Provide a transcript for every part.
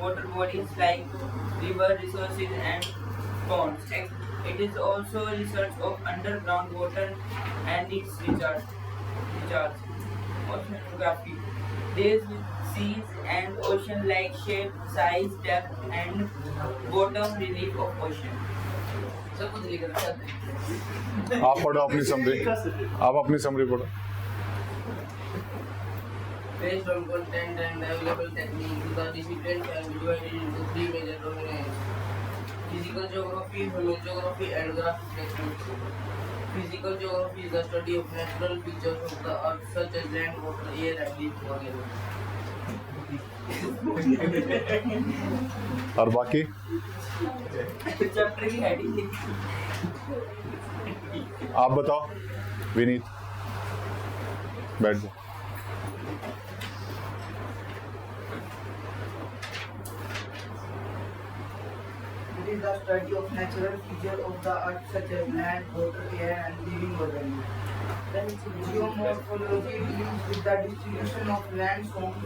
water bodies like river resources and ponds. It is also research of underground water and its recharge. Oceanography deals with seas and ocean like shape, size, depth, and bottom relief of ocean. आप पढ़ो अपनी summary, आप अपनी summary पढ़ो. Based on content and available techniques, the discipline can be divided into three major domains: physical geography, geography, and graphic techniques. Physical geography is the study of natural features of the earth, such as land, water, air, and deep organisms. और बाकी chapter की heading आप बताओ. विनीत बैठ जाओ. It is the study of natural features of the earth such as land, water, air, and living organisms. Geomorphology deals with the distribution of landforms,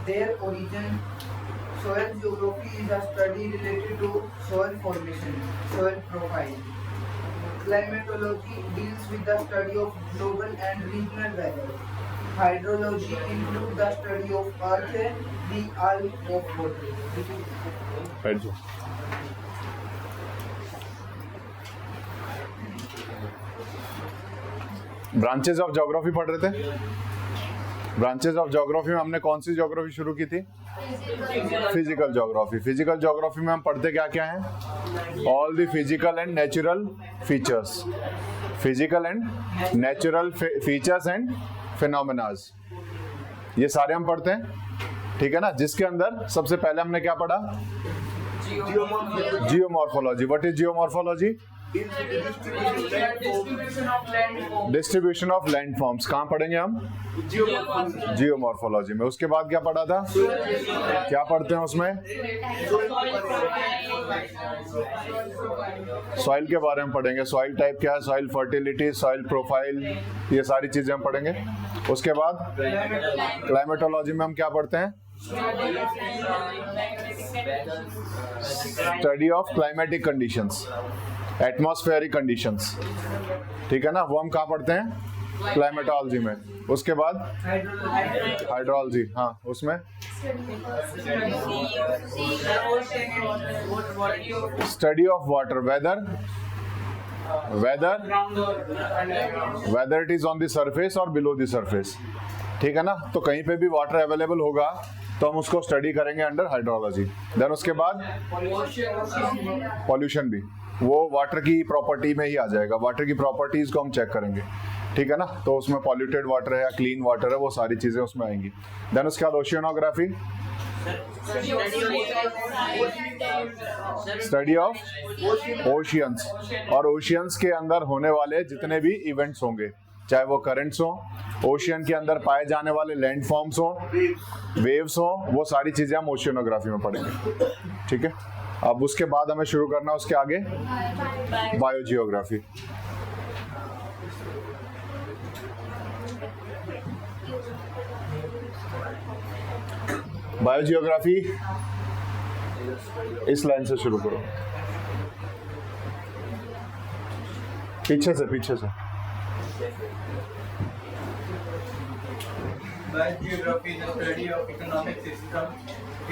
their origin. Soil geography is a study related to soil formation, soil profile. Climatology deals with the study of global and regional weather. Hydrology includes the study of earth, the eye of water. बैठ जाओ. Branches of geography पढ़ रहे थे. Branches of geography में हमने कौन सी geography शुरू की थी? Physical geography. फिजिकल ज्योग्राफी में हम पढ़ते क्या क्या हैं? All the physical and natural features. Physical and natural features and phenomenas, ये सारे हम पढ़ते हैं. ठीक है ना. जिसके अंदर सबसे पहले हमने क्या पढ़ा? Geomorphology. What is geomorphology? Distribution of land forms. कहाँ पढ़ेंगे हम? जियोमॉर्फोलॉजी में. उसके बाद क्या पढ़ा था? क्या पढ़ते हैं उसमें? सॉइल के बारे में पढ़ेंगे. सॉइल टाइप क्या है, सॉइल फर्टिलिटी, सॉइल प्रोफाइल, ये सारी चीजें हम पढ़ेंगे. उसके बाद क्लाइमेटोलॉजी में हम क्या पढ़ते हैं? Study of climatic conditions, atmospheric conditions. ठीक है ना. वो हम कहाँ पढ़ते हैं? क्लाइमेटोलॉजी में. उसके बाद हाइड्रोलॉजी. हाँ, उसमें study of water, whether it is on the surface और बिलो द सरफेस. ठीक है ना. तो कहीं पे भी वाटर अवेलेबल होगा तो हम उसको स्टडी करेंगे अंडर हाइड्रोलॉजी. देन उसके बाद पॉल्यूशन भी, वो वाटर की प्रॉपर्टी में ही आ जाएगा. वाटर की प्रॉपर्टीज को हम चेक करेंगे. ठीक है ना. तो उसमें पॉल्यूटेड वाटर है या क्लीन वाटर है, वो सारी चीजें उसमें आएंगी. देन उसके बाद ओशियनोग्राफी, स्टडी ऑफ ओशियंस. और ओशियंस के अंदर होने वाले जितने भी इवेंट्स होंगे, चाहे वो करंट्स हो, ओशियन के अंदर पाए जाने वाले लैंड फॉर्म्स हो, वेव्स हो, वो सारी चीजें हम ओशियनोग्राफी में पढ़ेंगे. ठीक है. अब उसके बाद हमें शुरू करना उसके आगे बायोजियोग्राफी. बायोजियोग्राफी इस लाइन से शुरू करो. पीछे से. Biogeography is the study of economic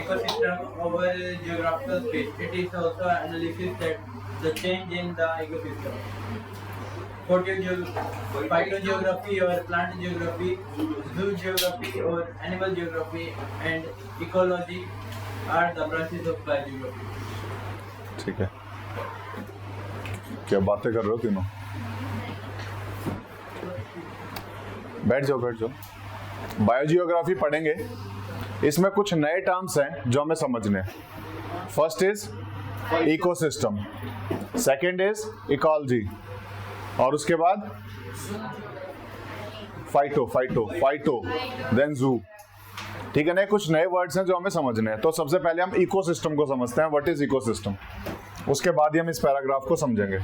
ecosystem over geographical space. It is also an analysis that the change in the ecosystem. Phytogeography or plant geography, zoo geography or animal geography, and ecology are the branches of biogeography. ठीक है. क्या बातें कर रहे हो तीनों? बैठ जाओ. बायोजियोग्राफी पढ़ेंगे. इसमें कुछ नए टर्म्स हैं जो हमें समझने हैं. First is ecosystem, second is ecology, और उसके बाद फाइटो, देन जू. ठीक है ना. कुछ नए वर्ड्स हैं जो हमें समझने हैं. तो सबसे पहले हम इकोसिस्टम को समझते हैं. What is ecosystem. उसके बाद ही हम इस पैराग्राफ को समझेंगे.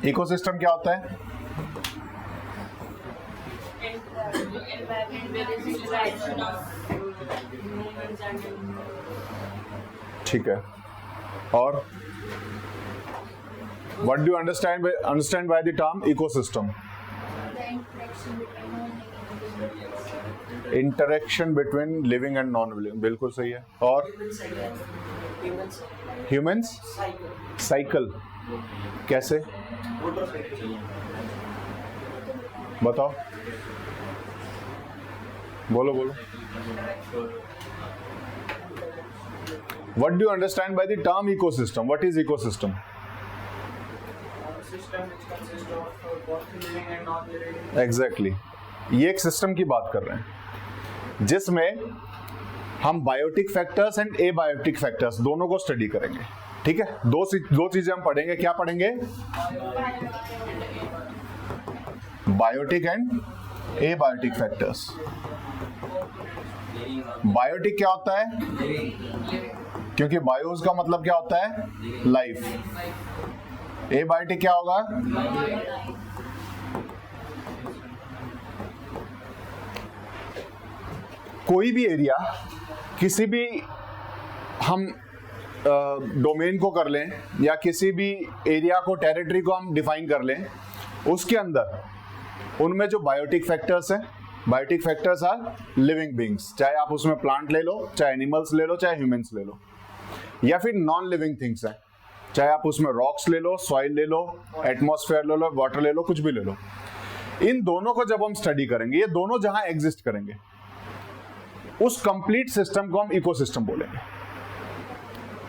इकोसिस्टम क्या होता है? ठीक है, और what do you understand by the term ecosystem? Interaction between living and non living, बिल्कुल सही है। और ह्यूमंस साइकिल, कैसे बताओ, बोलो बोलो। What do you understand by the term ecosystem? What is ecosystem? System which consists of both living and non-living. Exactly. ये एक सिस्टम की बात कर रहे हैं जिसमें हम biotic factors and abiotic factors दोनों को स्टडी करेंगे। ठीक है, दो चीजें हम पढ़ेंगे। क्या पढ़ेंगे? Biotic and abiotic factors. Biotic क्या होता है? क्योंकि बायोस का मतलब क्या होता है? लाइफ। एबायोटिक क्या होगा? कोई भी एरिया, किसी भी हम डोमेन को कर लें या किसी भी एरिया को, टेरिटरी को हम डिफाइन कर लें, उसके अंदर उनमें जो बायोटिक फैक्टर्स हैं, biotic factors are living beings. चाहे आप उसमें प्लांट ले लो, चाहे एनिमल्स ले लो, चाहे ह्यूमंस ले लो, या फिर नॉन लिविंग थिंग्स हैं, चाहे आप उसमें रॉक्स ले लो, सॉइल ले लो, एटमॉस्फेयर ले लो, वाटर ले लो, कुछ भी ले लो। इन दोनों को जब हम स्टडी करेंगे, ये दोनों जहां एग्जिस्ट करेंगे, उस कंप्लीट सिस्टम को हम इकोसिस्टम बोलेंगे।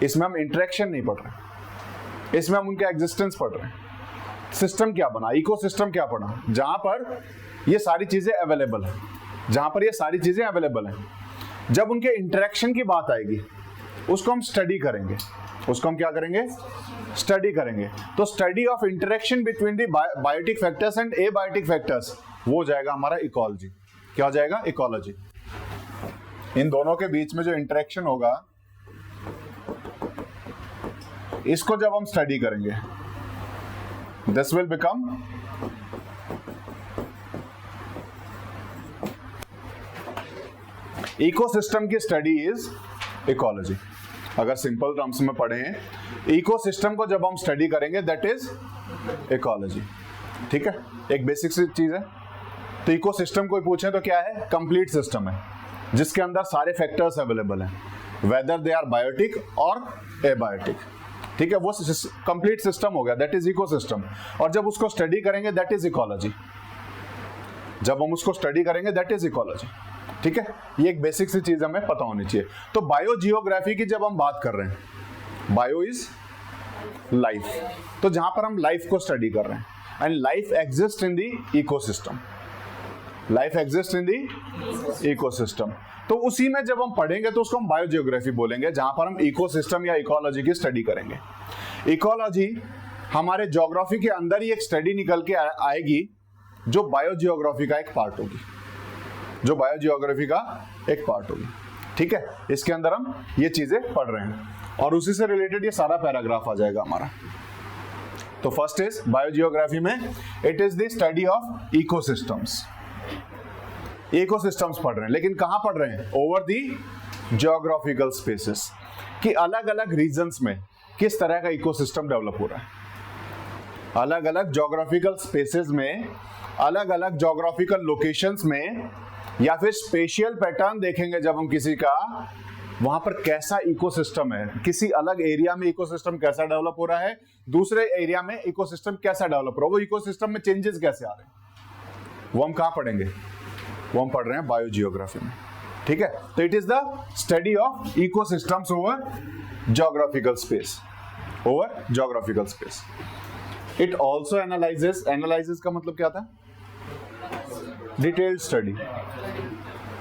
इसमें हम इंटरेक्शन नहीं पढ़ रहे, इसमें हम उनका एग्जिस्टेंस पढ़ रहे हैं। सिस्टम क्या बना, इकोसिस्टम क्या बना, जहां पर ये सारी चीजें अवेलेबल है, जहां पर ये सारी चीजें अवेलेबल हैं। जब उनके इंटरेक्शन की बात आएगी, उसको हम स्टडी करेंगे। उसको हम क्या करेंगे? स्टडी करेंगे। तो study of interaction between the biotic factors and abiotic factors, वो जाएगा हमारा इकोलॉजी। क्या हो जाएगा? इकोलॉजी। इन दोनों के बीच में जो इंटरेक्शन होगा, इसको जब हम स्टडी करेंगे, दिस विल बिकम इकोसिस्टम की स्टडी इज इकोलॉजी। अगर सिंपल टर्म्स में पढ़ें, इकोसिस्टम को जब हम स्टडी करेंगे, दैट इज इकोलॉजी। ठीक है, एक बेसिक सी चीज है। तो इकोसिस्टम को पूछें तो क्या है? कंप्लीट सिस्टम है जिसके अंदर सारे फैक्टर्स अवेलेबल हैं, वेदर दे आर बायोटिक और एबायोटिक। ठीक है, वो कंप्लीट सिस्टम हो गया, दैट इज इकोसिस्टम। और जब उसको स्टडी करेंगे, दैट इज इकोलॉजी। जब हम उसको स्टडी करेंगे, दैट इज इकोलॉजी। ठीक है, ये एक बेसिक सी चीज हमें पता होनी चाहिए। तो बायो जियोग्राफी की जब हम बात कर रहे हैं, बायो इज लाइफ, तो जहां पर हम लाइफ को स्टडी कर रहे हैं, and life exist in the ecosystem, life exist in the ecosystem. तो उसी में जब हम पढ़ेंगे तो उसको हम बायो जियोग्राफी बोलेंगे, जहां पर हम इकोसिस्टम या इकोलॉजी की स्टडी करेंगे। इकोलॉजी हमारे ज्योग्राफी के अंदर ही एक स्टडी निकल के आएगी जो बायो जियोग्राफी का एक पार्ट होगी, जो बायो जियोग्राफी का एक पार्ट होगी। ठीक है, इसके अंदर हम ये चीजें पढ़ रहे हैं और उसी से रिलेटेड ये सारा पैराग्राफ आ जाएगा हमारा। तो फर्स्ट इज बायो जियोग्राफी में it is the study of ecosystems. Ecosystems पढ़ रहे हैं, लेकिन कहां पढ़ रहे हैं? ओवर दी जियोग्राफिकल स्पेसेस, कि अलग अलग रीजन्स में किस तरह का इकोसिस्टम डेवलप हो रहा है। अलग अलग जियोग्राफिकल स्पेसेस में, अलग अलग जियोग्राफिकल लोकेशंस में, या फिर स्पेशियल पैटर्न देखेंगे जब हम किसी का, वहां पर कैसा इकोसिस्टम है, किसी अलग एरिया में इकोसिस्टम कैसा डेवलप हो रहा है, दूसरे एरिया में इकोसिस्टम कैसा डेवलप हो रहा है, वो इकोसिस्टम में चेंजेस कैसे आ रहे हैं, वो हम कहां पढ़ेंगे? वो हम पढ़ रहे हैं बायो जियोग्राफी में। ठीक है, तो it is the study of ecosystems over geographical space, over geographical space. It also analyses, analyses का मतलब क्या था? Detailed study,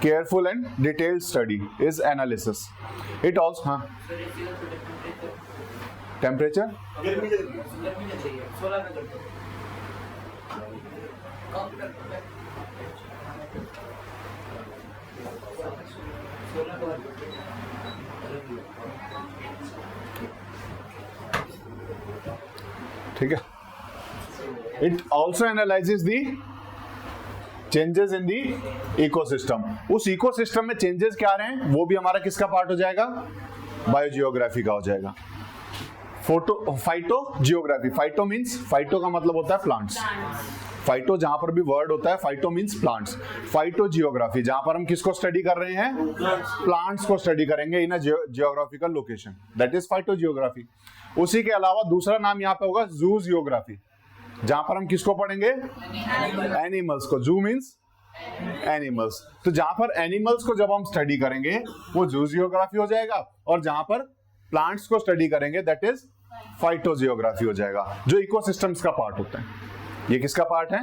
careful and detailed study is analysis. It also, हाँ, टेम्परेचर ठीक है। It also analyzes the changes in the ecosystem. उस ecosystem में changes क्या आ रहे हैं वो भी हमारा किसका पार्ट हो जाएगा, बायोजियोग्राफी का हो जाएगा। Phyto geography, phyto means, phyto का मतलब होता है प्लांट्स, फाइटो जहां पर भी वर्ड होता है phyto means plants. Phyto geography जहां पर हम किसको स्टडी कर रहे हैं, प्लांट्स को स्टडी करेंगे in a geographical location, that is phytogeography. उसी के अलावा दूसरा नाम यहाँ पे होगा जू जियोग्राफी, जहां पर हम किसको पढ़ेंगे, एनिमल्स को। जू मीन्स एनिमल्स, तो जहां पर एनिमल्स को जब हम स्टडी करेंगे वो जू जियोग्राफी हो जाएगा, और जहां पर प्लांट्स को स्टडी करेंगे दैट इज फाइटोजियोग्राफी हो जाएगा, जो इकोसिस्टम्स का पार्ट होता है। ये किसका पार्ट है,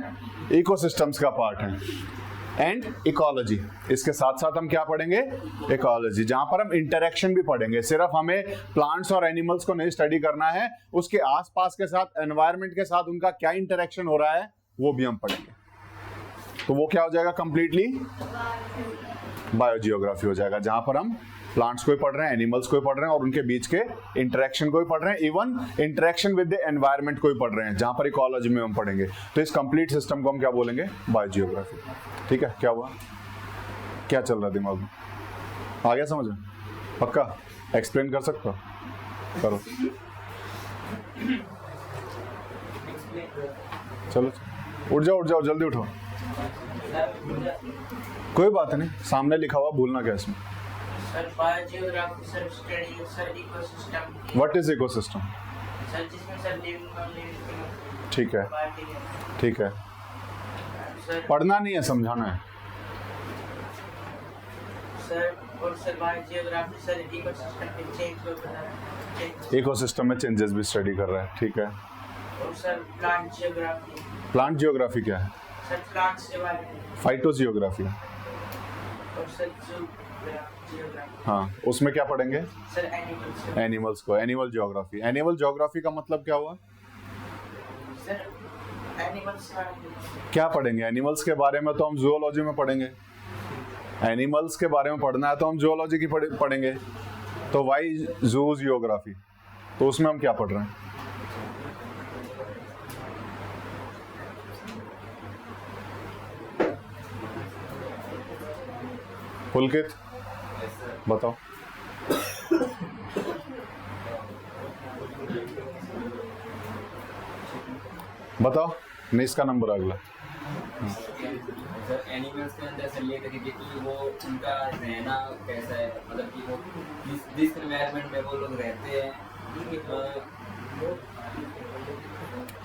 इकोसिस्टम्स का पार्ट है। एंड इकोलॉजी, इसके साथ साथ हम क्या पढ़ेंगे, इकोलॉजी, जहां पर हम इंटरेक्शन भी पढ़ेंगे। सिर्फ हमें प्लांट्स और एनिमल्स को नहीं स्टडी करना है, उसके आसपास के साथ, एनवायरनमेंट के साथ उनका क्या इंटरेक्शन हो रहा है वो भी हम पढ़ेंगे। तो वो क्या हो जाएगा, कंप्लीटली बायोजियोग्राफी हो जाएगा, जहां पर हम प्लांट्स को ही पढ़ रहे हैं, एनिमल्स को ही पढ़ रहे हैं और उनके बीच के इंटरेक्शन को ही पढ़ रहे हैं, even interaction with the environment को ही पढ़ रहे हैं, जहां पर इकोलॉजी में हम पढ़ेंगे। तो इस कंप्लीट सिस्टम को हम क्या बोलेंगे, बायोजियोग्राफी। ठीक है, क्या हुआ, क्या चल रहा है दिमाग में, आ गया समझ में, पक्का एक्सप्लेन कर सकते हो, करो। चलो उठ जाओ जल्दी उठो, कोई बात नहीं, सामने लिखा हुआ भूलना क्या इसमें। Sir biogeography sir study sir ecosystem, what is ecosystem, sir जिसमें सर लिविंग नॉन लिविंग ठीक है, पार्ट है ठीक है, सर। पढ़ना नहीं है, समझाना है। सर और सर बायोजियोग्राफी सर इकोसिस्टम के चेंज को बता रहा है, इकोसिस्टम में चेंजेस भी स्टडी कर रहा है, ठीक है। और sir plant geography, plant geography क्या है, सर प्लांट्स के बारे में, फाइटोजियोग्राफी, और सर जू जियोग्राफी, हाँ उसमें क्या पढ़ेंगे, सर एनिमल्स, एनिमल्स को, एनिमल जियोग्राफी। एनिमल जियोग्राफी का मतलब क्या हुआ, सर एनिमल्स क्या पढ़ेंगे, एनिमल्स के बारे में तो हम जूलॉजी में पढ़ेंगे, एनिमल्स के बारे में पढ़ना है तो हम जूलॉजी की पढ़ेंगे, तो वाई जू जियोग्राफी, तो उसमें हम क्या पढ़ रहे हैं, पुलकित बताओ। बताओ, नहीं इसका नंबर अगला। सर एनिमल्स के अंदर सर ये करेंगे कि वो उनका रहना कैसा है, मतलब कि वो जिस एनवायरनमेंट में वो लोग रहते हैं।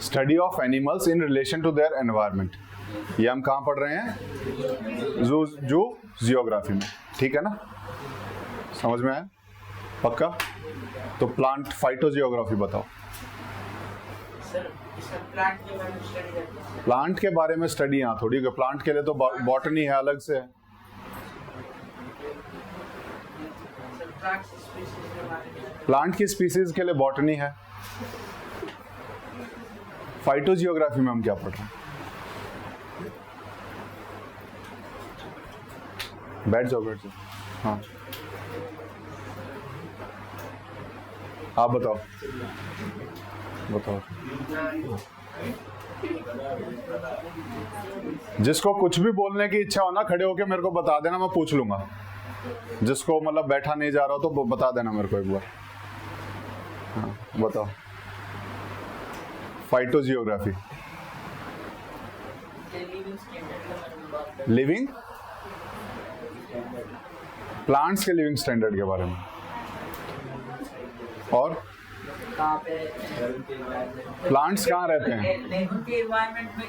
Study of animals in relation to their environment, ये हम कहाँ पढ़ रहे हैं, जू जियोग्राफी में, ठीक है ना, समझ में आया, पक्का। तो प्लांट फाइटोजियोग्राफी बताओ। सर इसका प्लांट के बारे में स्टडी करते हैं, प्लांट के बारे में स्टडी यहाँ थोड़ी, प्लांट के लिए तो बॉटनी है, अलग से है। सर प्लांट स्पीशीज के बारे में, प्लांट की स्पीसीज के लिए बॉटनी है। फाइटोजियोग्राफी में हम क्या पढ़ रहे हैं, बैठ जाओ हाँ, आप बताओ जिसको कुछ भी बोलने की इच्छा हो ना, खड़े होके मेरे को बता देना, मैं पूछ लूंगा। जिसको मतलब बैठा नहीं जा रहा हो तो बता देना मेरे को एक बार। हाँ बताओ, फाइटोजियोग्राफी, लिविंग प्लांट्स के लिविंग स्टैंडर्ड के बारे में, और कहाँ पे प्लांट्स कहाँ रहते हैं, उनके एनवायरनमेंट में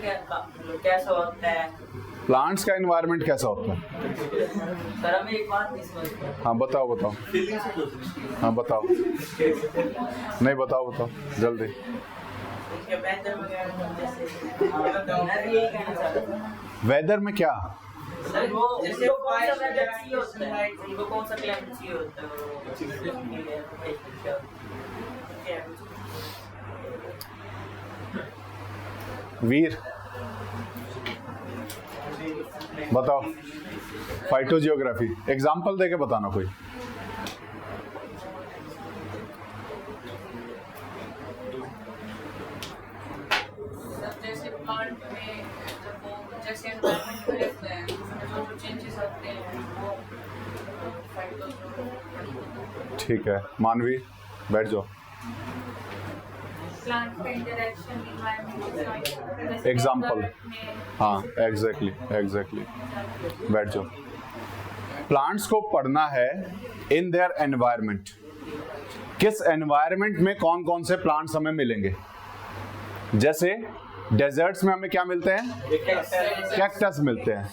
कैसा होता है, प्लांट्स का एनवायरनमेंट कैसा होता है। सर हमें एक बात नहीं समझ में। हाँ बताओ, हाँ बताओ, नहीं बताओ जल्दी। इसके वेदर वगैरह जैसे मैं भी यही कहना चाहता हूँ। वेदर में क्या, सर वो जैसे उनको कौन सा बारिश वेदर चाहिए होता है, वगैरह, उनको कौन सा क्लाइमेट चाहिए होता है, वीर बताओ। फाइटोजियोग्राफी एग्जाम्पल देके बताना कोई। जैसे प्लांट में जब वो जैसे एनवायरनमेंट में रहते हैं उसमें जो चेंजेस आते हैं वो फाइटोस ठीक है, मानवी बैठ जाओ। प्लांट का इंटरेक्शन एनवायरनमेंट के साथ एग्जाम्पल, हाँ एग्जैक्टली बैठ जाओ। प्लांट्स को पढ़ना है इन देयर एनवायरनमेंट, किस एनवायरनमेंट में कौन कौन से प्लांट्स हमें मिलेंगे। जैसे डेजर्ट्स में हमें क्या मिलते हैं, कैक्टस मिलते हैं।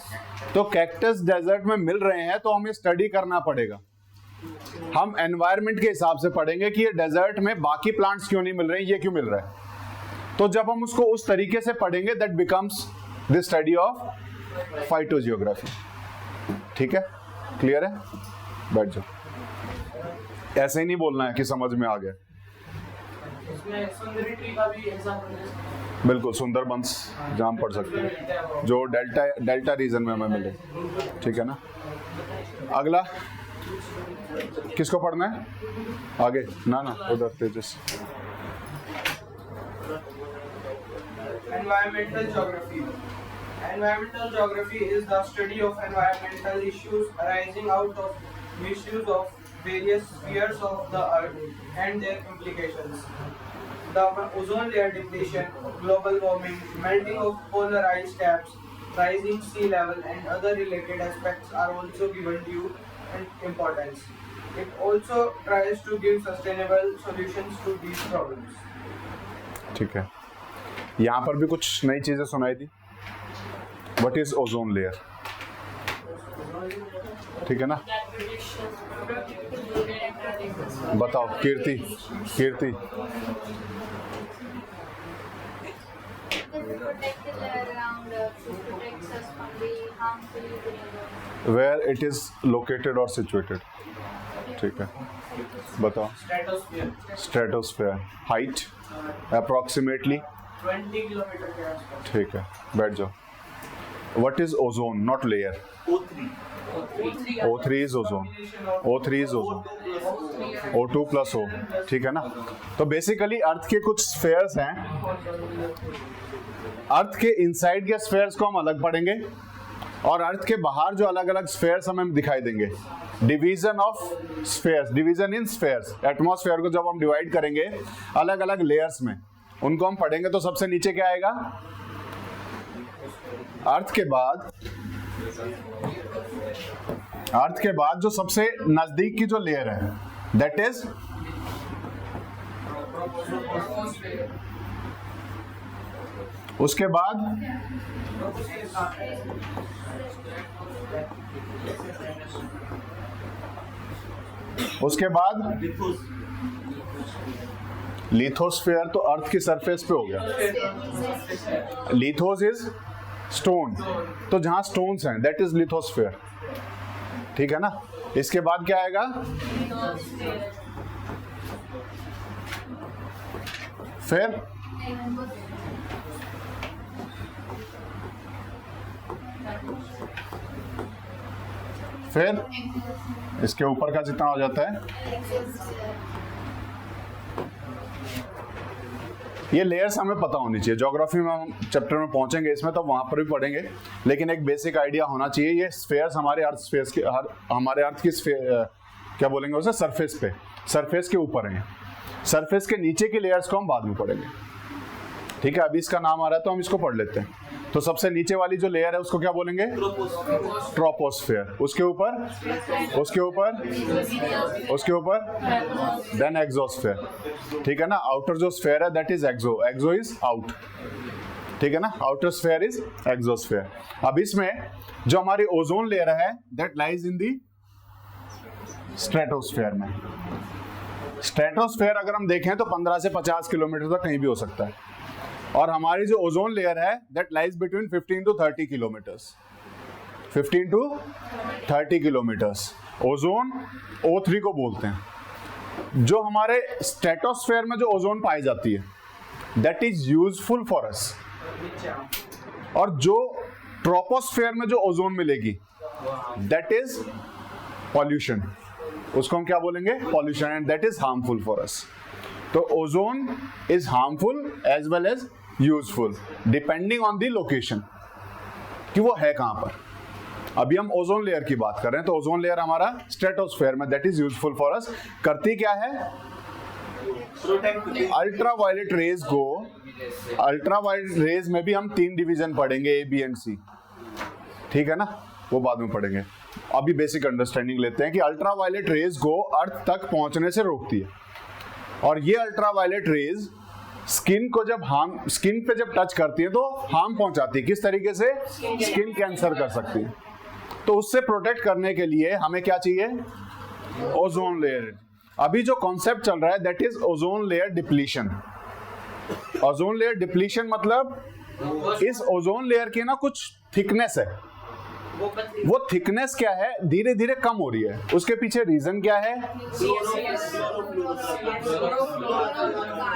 तो कैक्टस डेजर्ट में मिल रहे हैं तो हमें स्टडी करना पड़ेगा। हम एनवायरनमेंट के हिसाब से पढ़ेंगे कि ये डेजर्ट में बाकी प्लांट्स क्यों नहीं मिल रहे हैं, ये क्यों मिल रहा है। तो जब हम उसको उस तरीके से पढ़ेंगे that becomes the study of phytogeography. ठीक है, क्लियर है, बैठ जाओ। ऐसे ही नहीं बोलना है कि समझ में आ गया। इसमें सुंदरी ट्री का भी एग्जांपल है। बिल्कुल, सुंदरबंस जहाँ हम पढ़ सकते हैं, जो डेल्टा रीजन में हमें मिले। ठीक है ना। अगला किसको पढ़ना है आगे? ना उधर तेजस। Environmental geography. Environmental geography is the study of environmental issues arising out of misuse of various spheres of the earth and their implications. The ozone layer depletion, global warming, melting of polar ice caps, rising sea level, and other related aspects are also given due importance. It also tries to give sustainable solutions to these problems. ठीक है, यहाँ पर भी कुछ नई चीजें सुनाई दी। What is ozone layer? ठीक है ना, बताओ Kirti. Protected layer around which protects us from the harmful UV. Where it is located और सिचुएटेड। ठीक है, बताओ। स्ट्रेटोस्फेयर, हाइट अप्रोक्सीमेटली 20 किलोमीटर के आसपास। ठीक है, बैठ जाओ। What is ozone, not layer. O3 is ozone, O3 is ozone, O2 plus O। ठीक है ना। तो बेसिकली अर्थ के कुछ स्फेयर्स हैं, अर्थ के इनसाइड के स्फेयर्स को हम अलग पढ़ेंगे और अर्थ के बाहर जो अलग अलग स्फेयर्स हमें दिखाई देंगे। Division of spheres, division in spheres. Atmosphere को जब हम डिवाइड करेंगे अलग अलग लेयर्स में, उनको हम पढ़ेंगे। तो सबसे नीचे क्या आएगा? अर्थ के बाद जो सबसे नजदीक की जो लेयर है दैट इज उसके बाद लिथोस्फेयर। तो अर्थ की सरफेस पे हो गया। लिथोस इज स्टोन, तो जहां स्टोन्स हैं दैट इज लिथोस्फेयर। ठीक है ना। इसके बाद क्या आएगा? फिर इसके ऊपर का जितना हो जाता है, ये लेयर्स हमें पता होनी चाहिए। ज्योग्राफी में हम चैप्टर में पहुंचेंगे इसमें, तो वहां पर भी पढ़ेंगे, लेकिन एक बेसिक आइडिया होना चाहिए। ये स्फेयर्स हमारे अर्थ स्फेयर्स के हमारे अर्थ की क्या बोलेंगे उसे, सरफेस के ऊपर हैं। सरफेस के नीचे की लेयर्स को हम बाद में पढ़ेंगे। ठीक है, अभी इसका नाम आ रहा है तो हम इसको पढ़ लेते हैं। तो सबसे नीचे वाली जो लेयर है उसको क्या बोलेंगे? ट्रोपोस्फेयर। उसके ऊपर देन एक्सोस्फेयर। ठीक है ना। आउटर जो स्फेयर है that is exo is out. ठीक है ना। Outer sphere is exosphere. अब इसमें जो हमारी ओजोन लेयर है that lies in the stratosphere में। स्ट्रेटोस्फेयर अगर हम देखें तो 15 से 50 किलोमीटर तक कहीं भी हो सकता है, और हमारी जो ओजोन लेयर है that lies between 15 to 30 kilometres. 15 to 30 kilometres ozone O3 को बोलते हैं। जो हमारे स्ट्रेटोस्फेयर में जो ओजोन पाई जाती है that is useful for us, और जो ट्रोपोस्फेयर में जो ओजोन मिलेगी दैट इज पॉल्यूशन। उसको हम क्या बोलेंगे? Pollution, and that is harmful for us. तो ozone is harmful as well as useful depending on the location कि वो है कहां पर। अभी हम ओजोन लेयर की बात कर रहे हैं, तो ओजोन लेयर हमारा स्ट्रेटोस्फेयर में, that is useful for us. करती क्या है? अल्ट्रावायलेट रेज को, अल्ट्रावायलेट रेज में भी हम 3 डिवीजन पढ़ेंगे, ए, बी एंड सी, ठीक है ना, वो बाद में पढ़ेंगे। अभी बेसिक अंडरस्टैंडिंग लेते हैं कि अल्ट्रावायलेट रेज को अर्थ तक पहुंचने से रोकती है, और ये अल्ट्रावायलेट रेज स्किन को जब स्किन पे जब टच करती है तो हार्म पहुंचाती है। किस तरीके से? स्किन कैंसर कर सकती है। तो उससे प्रोटेक्ट करने के लिए हमें क्या चाहिए? Ozone layer. अभी जो कॉन्सेप्ट चल रहा है that is ozone layer depletion. Ozone layer depletion मतलब इस ओजोन लेयर की ना कुछ थिकनेस है, वो थिकनेस क्या है, धीरे धीरे कम हो रही है। उसके पीछे रीजन क्या है?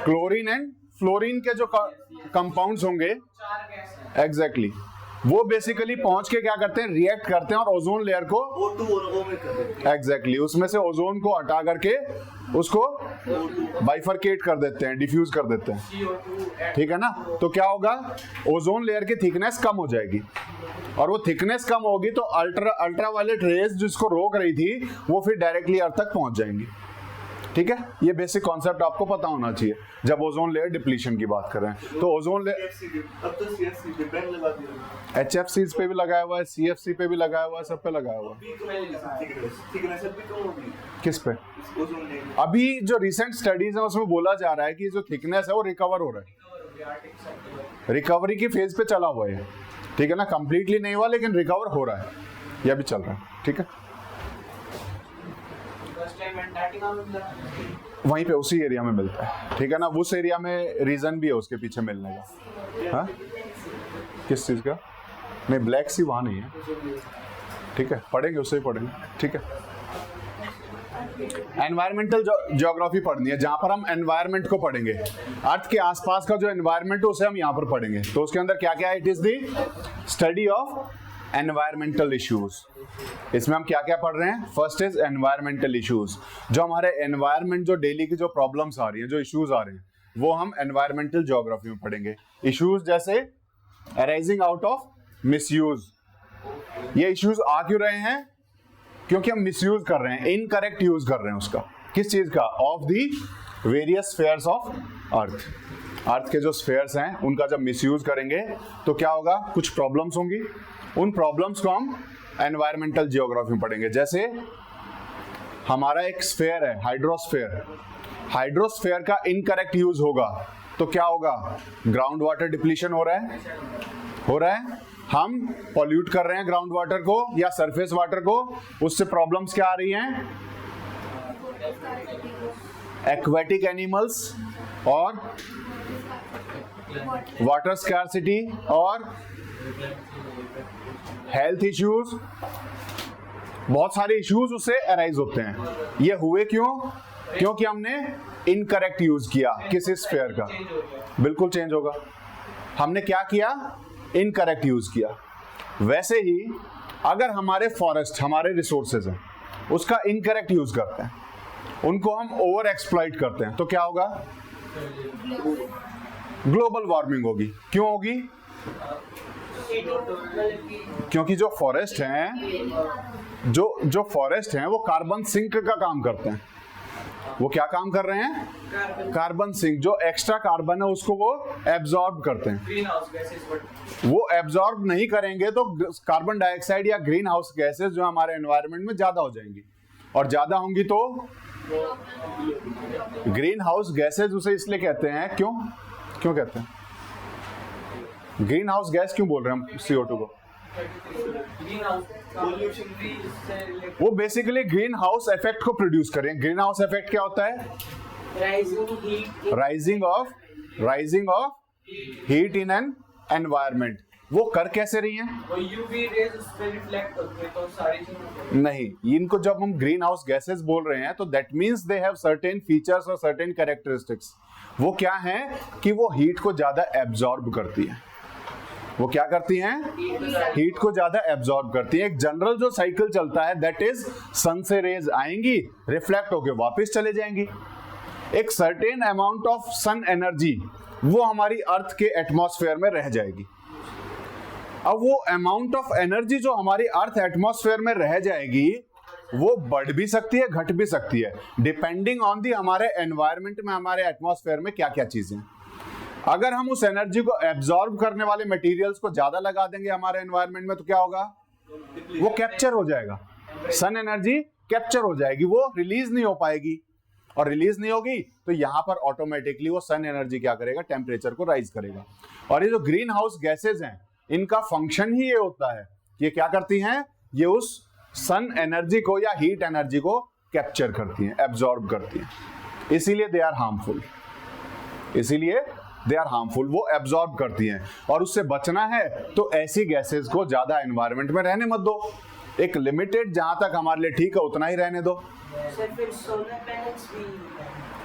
क्लोरीन एंड फ्लोरीन के जो कंपाउंड्स होंगे, एग्जैक्टली वो बेसिकली पहुंच के क्या करते हैं? रिएक्ट करते हैं और ओजोन लेयर को एग्जैक्टली उसमें से ओजोन को हटा करके उसको बाइफरकेट कर देते हैं, डिफ्यूज कर देते हैं, ठीक है ना। तो क्या होगा? ओजोन लेयर की थिकनेस कम हो जाएगी, और वो थिकनेस कम होगी तो अल्ट्रावायलेट रेज जिसको रोक रही थी वो फिर डायरेक्टली अर्थ तक पहुंच जाएंगी, ठीक है। ये बेसिक कॉन्सेप्ट आपको पता होना चाहिए जब ओजोन लेयर डिप्लीशन की बात कर रहे हैं। तो ओजोन लेयर HFC पे भी लगाया हुआ है, CFC पे भी लगाया हुआ है, सब पे लगाया हुआ है। किस पे? अभी जो रिसेंट स्टडीज है उसमें बोला जा रहा है कि जो थिकनेस है वो रिकवर हो रहा है, रिकवरी की फेज पे चला हुआ है, ठीक है ना। कंप्लीटली नहीं हुआ लेकिन रिकवर हो रहा है, यह भी चल रहा है, ठीक है। वहीं पे उसी एरिया में मिलता है, ठीक है ना। उस एरिया में रीजन भी है उसके पीछे मिलने का। हाँ, किस चीज का? नहीं, ब्लैक सी वहां नहीं है, ठीक है, पढ़ेंगे उससे ही पढ़ेंगे, ठीक है। एनवायरमेंटल ज्योग्राफी पढ़नी है, जहां पर हम एनवायरमेंट को पढ़ेंगे, अर्थ के आसपास का जो एनवायरमेंट है उसे हम यहां पर पढ़ेंगे। तो उसके अंदर क्या क्या है? It is the study of environmental issues. इसमें हम क्या क्या पढ़ रहे हैं? फर्स्ट इज एनवायरमेंटल इश्यूज, जो हमारे एनवायरमेंट, जो डेली की जो प्रॉब्लम्स आ रही हैं, जो इश्यूज आ रहे हैं, वो हम एनवायरमेंटल ज्योग्राफी में पढ़ेंगे। इश्यूज जैसे अराइजिंग आउट ऑफ मिसयूज, ये इश्यूज आ क्यों रहे हैं? क्योंकि हम मिसयूज कर रहे हैं, इनकरेक्ट यूज कर रहे हैं उसका। किस चीज का? Of the various spheres of earth. Earth के जो स्फीयर्स हैं उनका जब मिसयूज करेंगे तो क्या होगा? कुछ प्रॉब्लम्स होंगी, उन प्रॉब्लम्स को हम एनवायरमेंटल जियोग्राफी में पढ़ेंगे। जैसे हमारा एक स्फीयर है हाइड्रोस्फीयर, हाइड्रोस्फीयर का इनकरेक्ट यूज होगा तो क्या होगा? ग्राउंड वाटर डिप्लीशन हो रहा है, हम पॉल्यूट कर रहे हैं ग्राउंड वाटर को या सरफेस वाटर को, उससे प्रॉब्लम्स क्या आ रही हैं? एक्वेटिक एनिमल्स और वाटर स्कैर्सिटी और हेल्थ इश्यूज, बहुत सारे इश्यूज उससे अराइज होते हैं। ये हुए क्यों? क्योंकि हमने इनकरेक्ट यूज किया। किस स्फीयर का? बिल्कुल चेंज होगा। हमने क्या किया? इनकरेक्ट यूज किया। वैसे ही अगर हमारे फॉरेस्ट, हमारे रिसोर्सेज हैं, उसका इनकरेक्ट यूज करते हैं, उनको हम ओवर एक्सप्लॉइट करते हैं, तो क्या होगा? ग्लोबल वार्मिंग होगी। क्यों होगी? क्योंकि जो फॉरेस्ट हैं, जो फॉरेस्ट हैं वो कार्बन सिंक का काम करते हैं। वो क्या काम कर रहे हैं? Carbon sink. जो एक्स्ट्रा कार्बन है उसको वो एब्जॉर्ब करते हैं। वो एब्जॉर्ब नहीं करेंगे तो कार्बन डाइऑक्साइड या ग्रीन हाउस गैसेस जो हमारे एनवायरनमेंट में ज्यादा हो जाएंगी, और ज्यादा होंगी तो ग्रीन हाउस गैसेस उसे इसलिए कहते हैं, क्यों कहते हैं? ग्रीन हाउस गैस क्यों बोल रहे हैं हम CO2 को? वो बेसिकली ग्रीन हाउस इफेक्ट को प्रोड्यूस करें। ग्रीन हाउस इफेक्ट क्या होता है? Rising of heat in an environment. वो कर कैसे रही हैं? यूवी रेज उस पे रिफ्लेक्ट होते हैं, तो सारी चीजें नहीं, इनको जब हम ग्रीन हाउस गैसेस बोल रहे हैं तो that means they have certain features और सर्टेन कैरेक्टरिस्टिक्स। वो क्या है कि वो हीट को ज्यादा एब्जॉर्ब करती है। वो क्या करती हैं? हीट को ज्यादा एब्जॉर्ब करती है। एक जनरल जो साइकिल चलता है दैट इज, सन से रेज आएंगी, रिफ्लेक्ट होके वापस चले जाएंगी। एक certain amount of sun energy वो हमारी अर्थ के एटमॉस्फेयर में रह जाएगी। अब वो अमाउंट ऑफ एनर्जी जो हमारी अर्थ एटमॉस्फेयर में रह जाएगी वो बढ़ भी सकती है, घट भी सकती है, डिपेंडिंग ऑन दी हमारे एनवायरमेंट में, हमारे एटमॉस्फेयर में क्या क्या चीजें। अगर हम उस एनर्जी को एब्जॉर्ब करने वाले मटेरियल्स को ज्यादा लगा देंगे हमारे एनवायरमेंट में तो क्या होगा, वो कैप्चर हो जाएगा, सन एनर्जी कैप्चर हो जाएगी, वो रिलीज नहीं हो पाएगी, और रिलीज नहीं होगी तो यहां पर ऑटोमेटिकली वो सन एनर्जी क्या करेगा, टेम्परेचर को राइज करेगा। और ये जो ग्रीन हाउस गैसेज हैं इनका फंक्शन ही ये होता है, ये क्या करती हैं, ये उस सन एनर्जी को या हीट एनर्जी को कैप्चर करती हैं, एब्जॉर्ब करती हैं, इसीलिए दे आर हार्मफुल, इसीलिए दे आर हार्मफुल, वो एब्जॉर्ब करती हैं। और उससे बचना है तो ऐसी गैसेस को ज्यादा एनवायरमेंट में रहने मत दो, एक लिमिटेड जहां तक हमारे लिए ठीक है उतना ही रहने दो। सर फिर सोलर पैनल्स भी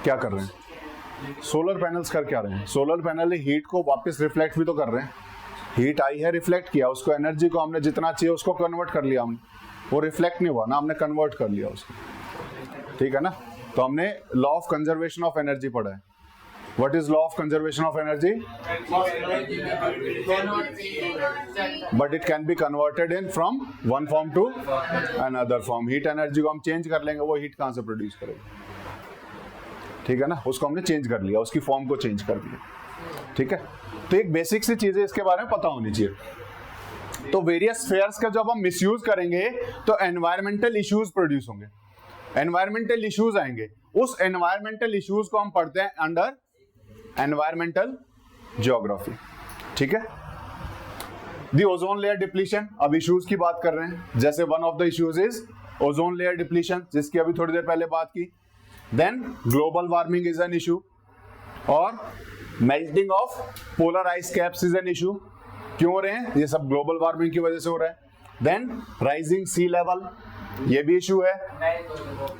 क्या कर रहे हैं, सोलर पैनल्स कर क्या रहे हैं, सोलर पैनल हीट को वापस रिफ्लेक्ट भी तो कर रहे हैं, हीट आई है, रिफ्लेक्ट किया, उसको एनर्जी को हमने जितना चाहिए उसको कन्वर्ट कर लिया, हमने वो रिफ्लेक्ट नहीं हुआ ना, हमने कन्वर्ट कर लिया उसको, ठीक है ना। तो हमने law of conservation of energy पढ़ा है। What is law of conservation of energy? But it can be converted in from one form to another form. Heat energy को हम चेंज कर लेंगे, वो हीट कहां से प्रोड्यूस करेगा, ठीक है ना, उसको हमने चेंज कर लिया, उसकी फॉर्म को चेंज कर दिया, ठीक है। तो एक बेसिक सी चीजें इसके बारे में पता होनी चाहिए। तो वेरियस स्फीयर्स का जब हम मिसयूज करेंगे तो एनवायरमेंटल इश्यूज प्रोड्यूस होंगे, एनवायरमेंटल इश्यूज आएंगे, उस एनवायरमेंटल इश्यूज को हम पढ़ते हैं अंडर एनवायरमेंटल ज्योग्राफी, ठीक है। दी ओजोन लेयर डिप्लीशन, अब इश्यूज की बात कर रहे हैं, जैसे one of the issues is ozone layer depletion, जिसकी अभी थोड़ी देर पहले बात की। Then global warming is an issue, और melting of polar ice caps is an issue. क्यों हो रहे हैं, ये सब ग्लोबल वार्मिंग की वजह से हो रहा है। देन राइजिंग सी लेवल, ये भी इशू है,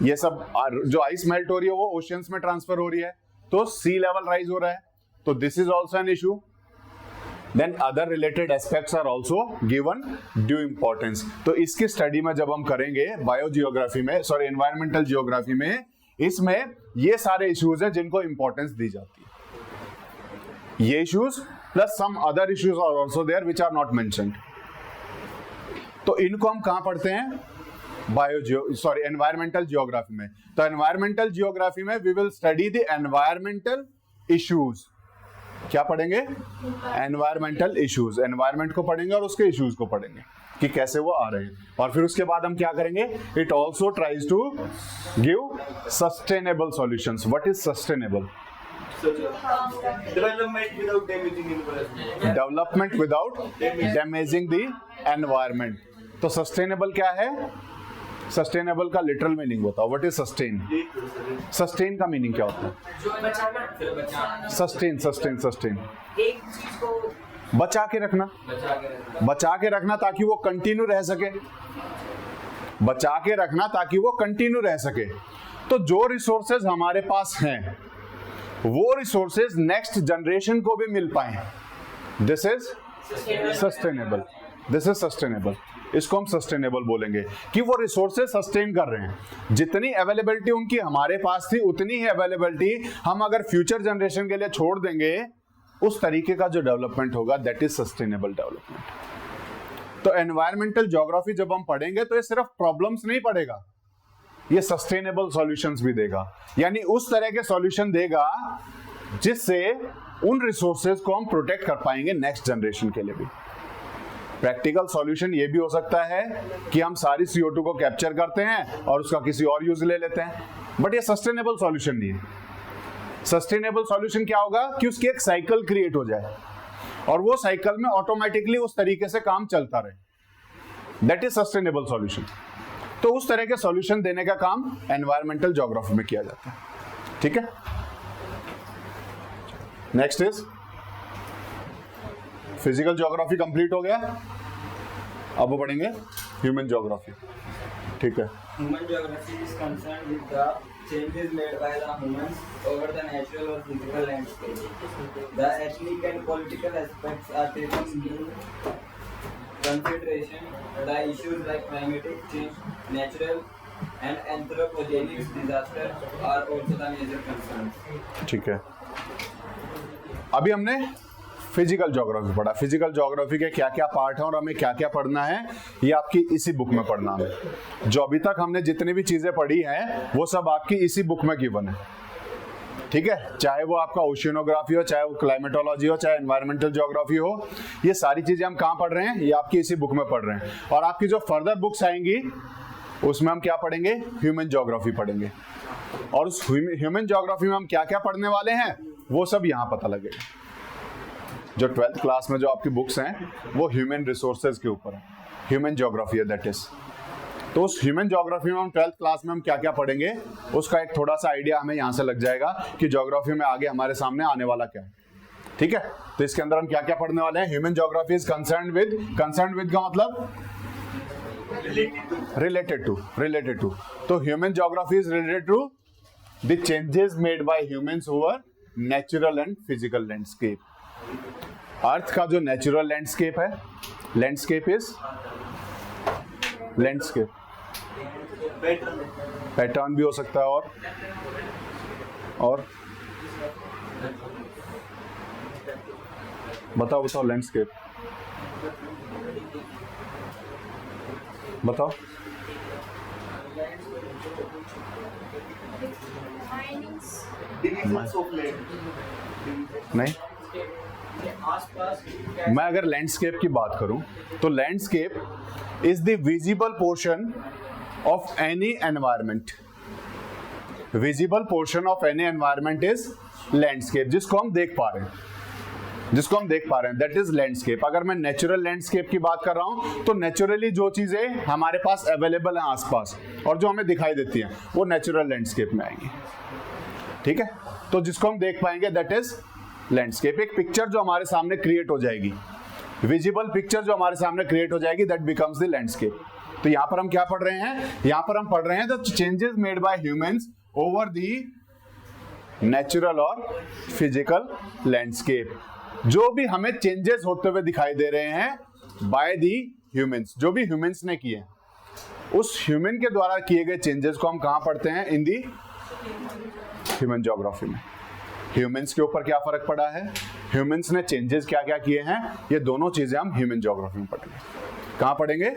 ये सब जो आइस मेल्ट हो रही है वो ओशियंस में ट्रांसफर हो रही है, तो सी लेवल राइज हो रहा है, तो this is also an issue. Then other related aspects are also given due importance. तो इसकी स्टडी में जब हम करेंगे बायोजियोग्राफी में, सॉरी एनवायरमेंटल जियोग्राफी में, इसमें ये सारे इश्यूज हैं जिनको इंपॉर्टेंस दी जाती है। ये issues plus some other issues are also there which are not mentioned. तो इनको हम कहां पढ़ते हैं, एनवायरमेंटल जियोग्राफी में। तो एनवायरमेंटल जियोग्राफी में we will study the environmental issues. क्या पढ़ेंगे, एनवायरमेंटल इश्यूज, एनवायरमेंट को पढ़ेंगे और उसके इश्यूज को पढ़ेंगे कि कैसे वो आ रहे हैं। और फिर उसके बाद हम क्या करेंगे, it also tries to give sustainable solutions. What is sustainable? Development without damaging environment, development without damaging the environment. तो सस्टेनेबल क्या है, सस्टेनेबल का लिटरल मीनिंग बताओ, व्हाट इज सस्टेन? सस्टेन का मीनिंग क्या होता है? सस्टेन, सस्टेन, सस्टेन एक चीज को बचा के रखना, बचा के रखना ताकि वो कंटिन्यू रह सके, बचा के रखना ताकि वो कंटिन्यू रह सके। तो जो रिसोर्सेज हमारे पास हैं वो रिसोर्सेज नेक्स्ट जनरेशन को भी मिल पाए, this is sustainable, this is sustainable. इसको हम सस्टेनेबल बोलेंगे कि वो रिसोर्सेज सस्टेन कर रहे हैं। जितनी अवेलेबिलिटी उनकी हमारे पास थी उतनी ही अवेलेबिलिटी हम अगर फ्यूचर जनरेशन के लिए छोड़ देंगे, उस तरीके का जो डेवलपमेंट होगा दैट इज सस्टेनेबल डेवलपमेंट। तो एनवायरमेंटल ज्योग्राफी जब हम पढ़ेंगे तो ये सिर्फ प्रॉब्लम्स नहीं पढ़ेगा, ये सस्टेनेबल सॉल्यूशंस भी देगा, यानी उस तरह के सॉल्यूशन देगा जिससे उन रिसोर्सेज को हम प्रोटेक्ट कर पाएंगे नेक्स्ट जनरेशन के लिए भी। प्रैक्टिकल सॉल्यूशन ये भी हो सकता है कि हम सारी CO2 को कैप्चर करते हैं और उसका किसी और यूज ले लेते हैं, बट ये सस्टेनेबल सॉल्यूशन नहीं है। सस्टेनेबल सॉल्यूशन क्या होगा कि उसकी एक साइकिल क्रिएट हो जाए और वो साइकिल में ऑटोमेटिकली उस तरीके से काम चलता रहे, दैट इज सस्टेनेबल सॉल्यूशन। तो उस तरह के सॉल्यूशन देने का काम एनवायरमेंटल ज्योग्राफी में किया जाता है, ठीक है। Next is physical geography complete हो गया, अब वो पढ़ेंगे ह्यूमन ज्योग्राफी, ठीक है। Human geography is concerned with the changes made by the humans over the natural or physical landscape. The ethnic and political aspects are taken into consideration. The issues like climatic change, natural and anthropogenic disasters are also the major concerns. ठीक है, अभी हमने physical geography पढ़ा। Physical geography के क्या क्या part हैं और हमें क्या क्या पढ़ना है, ये आपकी इसी बुक में पढ़ना है। जो अभी तक हमने जितनी भी चीजें पढ़ी हैं वो सब आपकी इसी बुक में गिवन है, ठीक है। चाहे वो आपका ओशियनोग्राफी हो, चाहे वो क्लाइमेटोलॉजी हो, चाहे एनवायरमेंटल ज्योग्राफी हो, ये सारी चीजें हम कहाँ पढ़ रहे हैं, ये आपकी इसी बुक में पढ़ रहे हैं। और आपकी जो फर्दर बुक्स आएंगी उसमें हम क्या पढ़ेंगे, ह्यूमन ज्योग्राफी पढ़ेंगे। और उस ह्यूमन ज्योग्राफी में हम क्या क्या पढ़ने वाले हैं वो सब यहाँ पता लगेगा। जो 12th क्लास में जो आपकी बुक्स हैं वो ह्यूमन रिसोर्सेज के ऊपर है, ह्यूमन ज्योग्राफी है दैट इज। तो उस ह्यूमन ज्योग्राफी में हम 12th क्लास में हम क्या क्या पढ़ेंगे उसका एक थोड़ा सा आइडिया हमें यहाँ से लग जाएगा कि ज्योग्राफी में आगे हमारे सामने आने वाला क्या है, ठीक है। तो इसके अंदर हम क्या क्या पढ़ने वाले हैं, human geography is concerned with का मतलब रिलेटेड टू। तो human geography is related to the changes made by humans over natural and physical landscape. Earth का जो नेचुरल लैंडस्केप है, लैंडस्केप इज लैंडस्केप, पैटर्न भी हो सकता है और बताओ लैंडस्केप बताओ। नहीं, मैं अगर लैंडस्केप की बात करूं तो landscape is the visible portion of any environment. Visible portion of any environment is landscape, जिसको हम देख पा रहे हैं, दैट इज लैंडस्केप। अगर मैं नेचुरल लैंडस्केप की बात कर रहा हूं तो नेचुरली जो चीजें हमारे पास अवेलेबल हैं आसपास और जो हमें दिखाई देती हैं वो नेचुरल लैंडस्केप में आएंगी, ठीक है। तो जिसको हम देख पाएंगे दैट इज लैंडस्केप। एक पिक्चर जो हमारे सामने क्रिएट हो जाएगी, विजिबल पिक्चर जो हमारे सामने क्रिएट हो जाएगी, दैट बिकम्स द लैंडस्केप। तो यहां पर हम क्या पढ़ रहे हैं, यहां पर हम पढ़ रहे हैं the changes made by humans over the natural और फिजिकल लैंडस्केप। जो भी हमें चेंजेस होते हुए दिखाई दे रहे हैं बाय दी ह्यूमंस, जो भी ह्यूमंस ने किए, उस ह्यूमन के द्वारा किए गए चेंजेस को हम कहां पढ़ते हैं, इन दी ह्यूमन ज्योग्राफी में। ह्यूमंस के ऊपर क्या फर्क पड़ा है, ह्यूमंस ने चेंजेस क्या क्या किए हैं, ये दोनों चीजें हम ह्यूमन ज्योग्राफी में पढ़ेंगे। कहां पढ़ेंगे,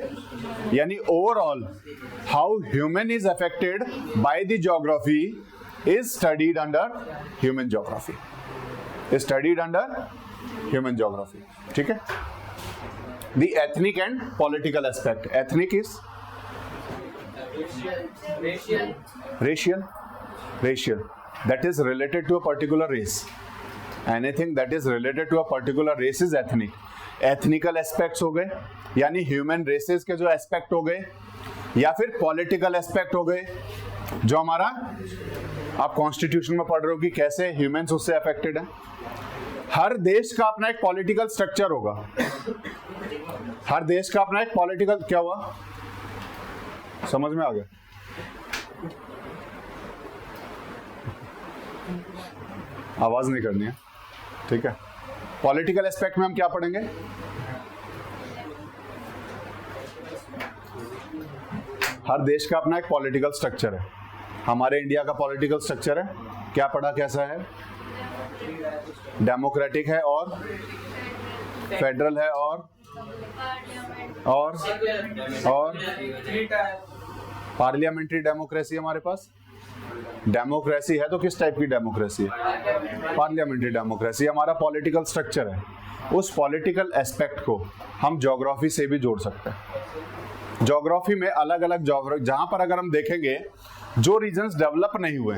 यानी overall how human is affected by the geography is studied under human geography, is studied under human geography, ठीक है। The ethnic and political aspect, ethnic is racial that is related to a particular race. Anything that is related to a particular race is ethnic. Ethnical aspects हो गए, यानी human races के जो aspect हो गए, या फिर political aspect हो गए, जो हमारा आप कॉन्स्टिट्यूशन में पढ़ रहे हो कि कैसे ह्यूमंस उससे अफेक्टेड है। हर देश का अपना एक पॉलिटिकल स्ट्रक्चर होगा, हर देश का अपना एक पॉलिटिकल, क्या हुआ, समझ में आ गया? आवाज नहीं करनी है, ठीक है। पॉलिटिकल एस्पेक्ट में हम क्या पढ़ेंगे, हर देश का अपना एक पॉलिटिकल स्ट्रक्चर है। हमारे इंडिया का पॉलिटिकल स्ट्रक्चर है, क्या पढ़ा, कैसा है, डेमोक्रेटिक है और फेडरल है और पार्लियामेंट्री डेमोक्रेसी हमारे पास। डेमोक्रेसी है तो किस टाइप की डेमोक्रेसी है, पार्लियामेंट्री डेमोक्रेसी हमारा पॉलिटिकल स्ट्रक्चर है। उस पॉलिटिकल एस्पेक्ट को हम ज्योग्राफी से भी जोड़ सकते हैं। ज्योग्राफी में अलग अलग ज्योग्राफी, जहां पर अगर हम देखेंगे जो रीजन्स डेवलप नहीं हुए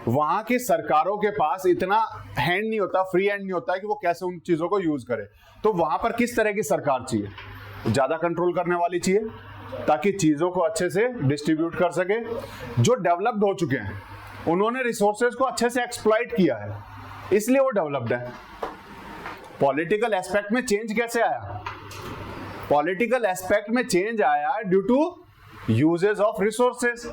वहां की सरकारों के पास इतना हैंड नहीं होता, फ्री हैंड नहीं होता है कि वो कैसे उन चीजों को यूज करे। तो वहां पर किस तरह की सरकार चाहिए, ज्यादा कंट्रोल करने वाली चाहिए ताकि चीजों को अच्छे से डिस्ट्रीब्यूट कर सके। जो डेवलप्ड हो चुके हैं उन्होंने रिसोर्सेज को अच्छे से एक्सप्लॉइट किया है, इसलिए वो डेवलप्ड है। पॉलिटिकल एस्पेक्ट में चेंज कैसे आया, पॉलिटिकल एस्पेक्ट में चेंज आया due to uses of resources.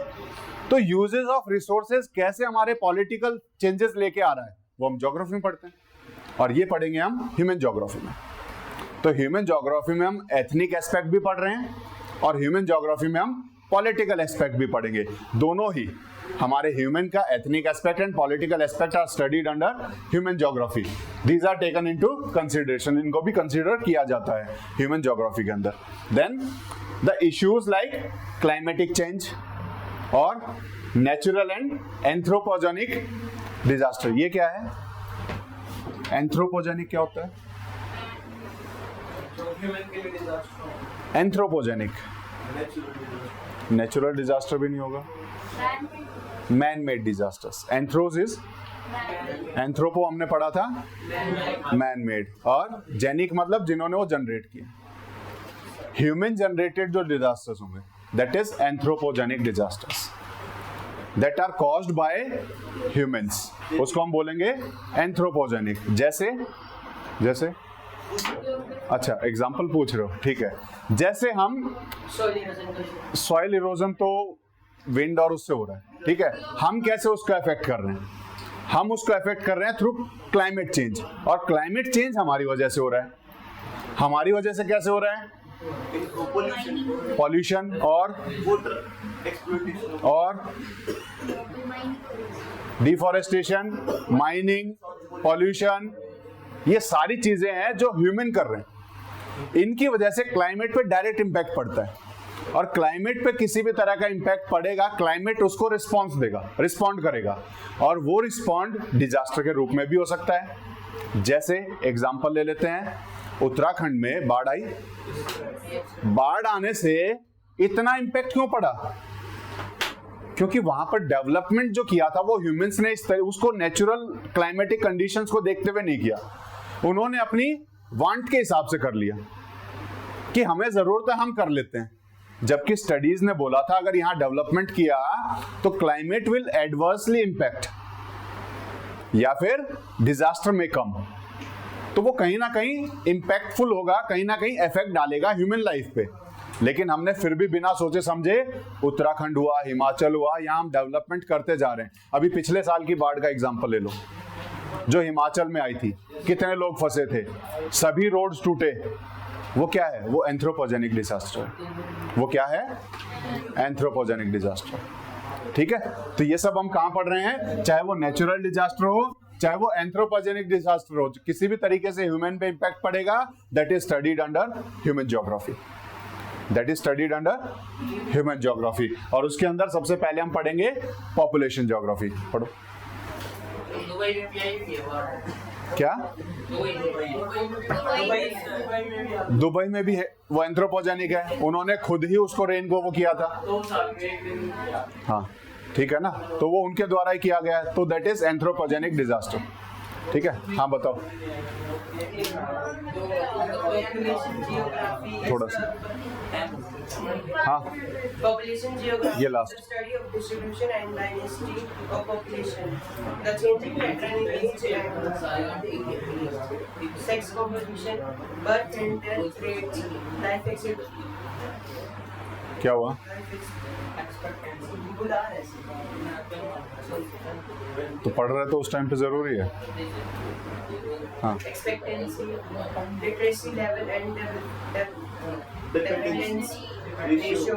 तो यूजेस ऑफ रिसोर्सेज कैसे हमारे पॉलिटिकल चेंजेस लेके आ रहा है वो हम ज्योग्राफी में पढ़ते हैं, और ये पढ़ेंगे हम ह्यूमन ज्योग्राफी में। तो ह्यूमन ज्योग्राफी में हम एथनिक एस्पेक्ट भी पढ़ रहे हैं और ह्यूमन ज्योग्राफी में हम पॉलिटिकल एस्पेक्ट भी पढ़ेंगे। दोनों ही हमारे ह्यूमन का ethnic aspect and political aspect are studied under human geography. These are taken into consideration, इनको भी कंसीडर किया जाता है ह्यूमन ज्योग्राफी के अंदर। Then the issues like climatic change और नेचुरल एंड एंथ्रोपोजेनिक डिजास्टर। ये क्या है? एंथ्रोपोजेनिक क्या होता है? एंथ्रोपोजेनिक नेचुरल डिजास्टर भी नहीं होगा, man made disasters. Anthros is anthropo हमने पढ़ा था मैन मेड, और जेनिक मतलब जिन्होंने वो जनरेट किया। ह्यूमन जनरेटेड जो डिजास्टर्स होंगे that is anthropogenic disasters that are caused by humans, उसको हम बोलेंगे एंथ्रोपोजेनिक। जैसे जैसे अच्छा एग्जांपल पूछ रहे हो, ठीक है। जैसे हम सॉइल इरोजन तो विंड और उससे हो रहा है, ठीक है। हम कैसे उसको अफेक्ट कर रहे हैं? हम उसको अफेक्ट कर रहे हैं थ्रू क्लाइमेट चेंज, और क्लाइमेट चेंज हमारी वजह से हो रहा है। हमारी वजह से कैसे हो रहा है? पॉल्यूशन और डिफॉरेस्टेशन, माइनिंग, पॉल्यूशन, ये सारी चीजें हैं जो ह्यूमन कर रहे हैं। इनकी वजह से क्लाइमेट पे डायरेक्ट इंपैक्ट पड़ता है, और क्लाइमेट पे किसी भी तरह का इंपैक्ट पड़ेगा, क्लाइमेट उसको रिस्पॉन्स देगा, रिस्पॉन्ड करेगा, और वो रिस्पॉन्ड डिजास्टर के रूप में भी हो सकता है। जैसे एग्जांपल ले लेते हैं, उत्तराखंड में बाढ़ आई। बाढ़ आने से इतना इंपैक्ट क्यों पड़ा? क्योंकि वहां पर डेवलपमेंट जो किया था वो ह्यूमंस ने उसको नेचुरल क्लाइमेटिक कंडीशंस को देखते हुए नहीं किया, उन्होंने अपनी वांट के हिसाब से कर लिया कि हमें जरूरत है हम कर लेते हैं। जबकि स्टडीज ने बोला था अगर यहां डेवलपमेंट किया तो क्लाइमेट विल एडवर्सली इंपैक्ट या फिर डिजास्टर में कम, तो वो कहीं ना कहीं इंपैक्टफुल होगा, कहीं ना कहीं इफेक्ट डालेगा ह्यूमन लाइफ पे। लेकिन हमने फिर भी बिना सोचे समझे उत्तराखंड हुआ, हिमाचल हुआ, यहां हम डेवलपमेंट करते जा रहे हैं। अभी पिछले साल की बाढ़ का एग्जांपल ले लो जो हिमाचल में आई थी, कितने लोग फंसे थे, सभी रोड्स टूटे। वो क्या है? वो एंथ्रोपोजेनिक डिजास्टर है। वो क्या है? एंथ्रोपोजेनिक डिजास्टर, ठीक है। तो ये सब हम कहां पढ़ रहे हैं? चाहे वो नेचुरल डिजास्टर हो, चाहे वो एंथ्रोपोजेनिक डिजास्टर हो, किसी भी तरीके से ह्यूमन पे इंपैक्ट पड़ेगा, that is studied under human geography. That is studied under human geography. और उसके अंदर सबसे पहले हम पढ़ेंगे पॉपुलेशन ज्योग्राफी। पढ़ो। क्या? दुबई में भी है, वो एंथ्रोपोजेनिक है, उन्होंने खुद ही उसको रेन को वो किया था। हाँ ठीक है ना, तो वो उनके द्वारा ही किया गया है, तो दैट इज एंथ्रोपोजेनिक डिजास्टर, ठीक है। हाँ बताओ थोड़ा सा। हाँ Population geography ये is last. the study of distribution and dynasty of population, the changing pattern in age and sex composition, birth and death rates, life expectancy. क्या हुआ? तो पढ़ रहे तो उस टाइम पे जरूरी है। हाँ Expectancy, literacy level and dependency ratio,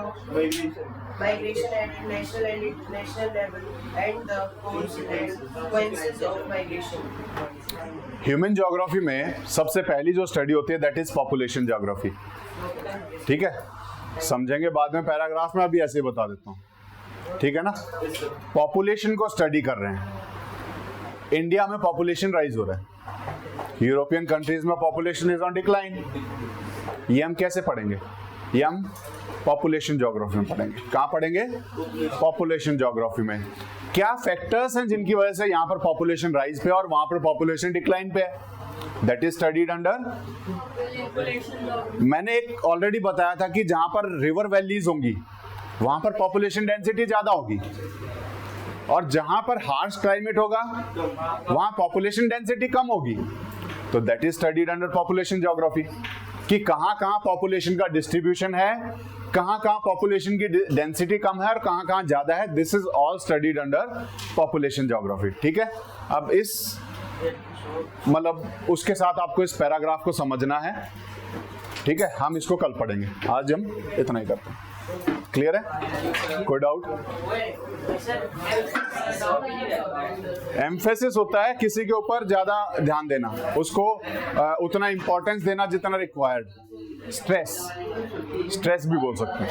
migration at national and international level, and the consequences of migration. Human geography में सबसे पहली जो स्टडी होती है दैट इज पॉपुलेशन ज्योग्राफी, ठीक है। समझेंगे बाद में पैराग्राफ में, अभी ऐसे ही बता देता हूँ, ठीक है ना। पॉपुलेशन को स्टडी कर रहे हैं। इंडिया में पॉपुलेशन राइज हो रहा है, यूरोपियन कंट्रीज में पॉपुलेशन इज ऑन डिक्लाइन। ये हम कैसे पढ़ेंगे? ये हम पॉपुलेशन ज्योग्राफी में पढ़ेंगे। कहाँ पढ़ेंगे? पॉपुलेशन ज्योग्राफी में। क्या फैक्टर्स हैं जिनकी वजह से यहाँ पर पॉपुलेशन राइज पे और वहां पर पॉपुलेशन डिक्लाइन पे है? That is studied under. मैंने एक ऑलरेडी बताया था कि जहां पर रिवर वैलीज होंगी वहां पर पॉपुलेशन डेंसिटी ज्यादा होगी, और जहां पर हार्श क्लाइमेट होगा वहां पॉपुलेशन डेंसिटी कम होगी। तो that is studied under population geography कि कहां कहां पॉपुलेशन का डिस्ट्रीब्यूशन है, कहां कहां पॉपुलेशन की डेंसिटी कम है और कहां कहां ज्यादा है। This is all studied under population geography, ठीक है। अब इस मतलब उसके साथ आपको इस पैराग्राफ को समझना है, ठीक है। हम इसको कल पढ़ेंगे, आज हम इतना ही करते हैं। क्लियर है? कोई डाउट? एम्फेसिस होता है किसी के ऊपर ज्यादा ध्यान देना, उसको उतना इंपॉर्टेंस देना जितना रिक्वायर्ड। स्ट्रेस भी बोल सकते हैं।